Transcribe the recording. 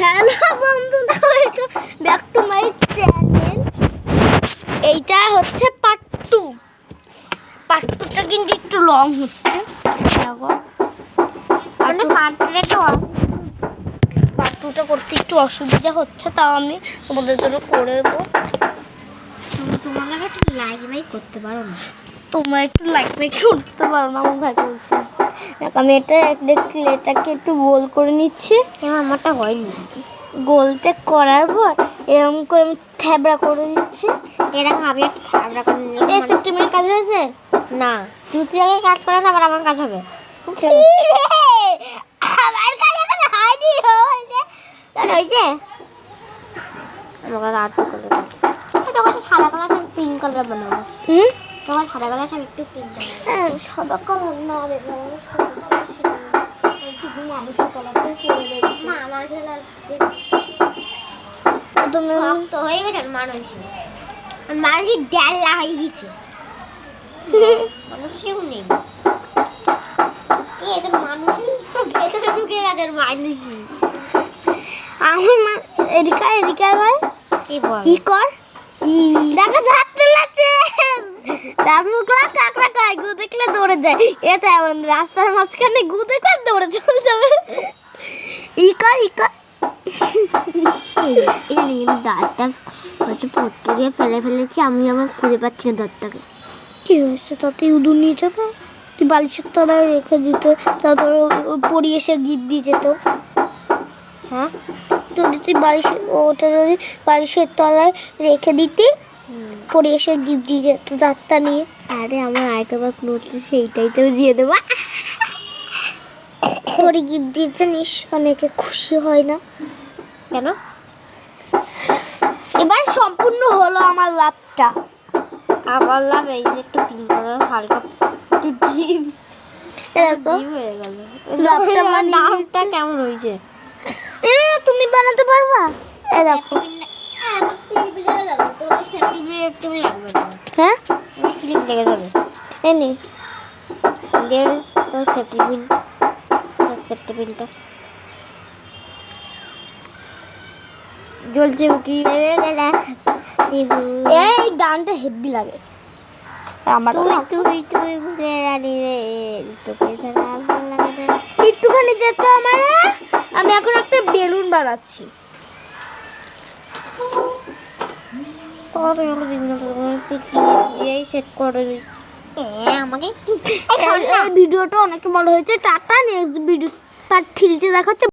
Hello বন্ধুরা, welcome back to my channel. এইটা হচ্ছে পার্ট 2। পার্ট 2টা কিন্তু একটু লং হচ্ছে। দেখো পার্ট 2টা করতে একটু অসুবিধা হচ্ছে, তাও আমি তোমাদের জন্য করে দেবো। তোমাকে একটু লাইক মাইক করতে পারো না? তোমরা একটু লাইক মাইক করতে পারো না? আমার ভাই বলছে। দেখ আমি এটাকে একটু গোল করে নিচ্ছি। আমারটা হয়নি। গোলটা করার পর এরকম করে আমি থ্যাবড়া করে দিচ্ছি। এরকম আমি একটু থ্যাবড়া করে নিলাম। এই সেপ্টেম্বরের কাজ হয়েছে না, তুই আগে কাজ করে না, আবার আমার কাজ হবে। আমার কাজ এখন হয়নি, তোর হয়েছে? আমার রাত করে তোকে সাদা কালার পিঙ্ক কালার বানাবো। তোমার সাদা কালার একটু পিঙ্ক কালার। সাদা কালার না রে ভাই, শুধু মানুষের কালারটাই করে দেবে। না, মানুষের কালার তুমি তো হয়ে গেছে। মানুষের ডেলা হয়ে গেছে। মানুষ কেউ নেই। এটা মানুষের ভেতরে ঢুকে গেছে মানুষই। আমার এদিকে ভাই কি কর দেখা যাচ্ছে লাগছে। দাদুগুলা কাকড়া খায়, গু দেখলে দৌড়ে যায়। এটা এমন রাস্তার মাঝখানে গু দেখলে দৌড়ে চলে যাবে। ই কর দাঁতটা হচ্ছে পড়তে গিয়ে ফেলে ফেলেছি, আমি আমার খুঁজে পাচ্ছি না দাঁতটাকে। কি হয়েছে? তাতে উদুর নিয়ে যাবে, তুই বালিশের তলায় রেখে দিত, তারপর পড়ি এসে গিফট দিয়ে যেত। হ্যাঁ, যদি তুই ওটা যদি বালিশের তলায় রেখে দিতি, পড়ে এসে গিফট দিয়ে যেত দাঁতটা নিয়ে। আরে আমার আরেকবার নড়ছে, সেইটাই তো দিয়ে দেবো। পরে গিফট দিয়ে জানিস অনেকে খুশি হয় না কেন? এবার সম্পূর্ণ হলো আমার লাভটা। আবার লাভ এই যে একটু পিঙ্ক কালার হালকা একটু ডিপ হয়ে গেল। লাভটা নামটা কেমন হয়েছে? তুমি বানাতে পারবা? এই দেখো। হ্যাঁ, ক্লিপ লেগে যাবে। এনে দে তোর সেফটি পিনটা জ্বলছে কি? এই গানটা হেভি লাগে আমার। তুই বুঝে জানি রে, তোকে ছাড়া আর ভালো লাগে না। একটুখানি দেখো আমার, আমি এখন একটা বেলুন বানাচ্ছি। সেট করে আমাকে। ভিডিওটা অনেকটা বড় হয়েছে। টাটা, নেক্সট ভিডিও পার্ট 3 দেখাচ্ছে।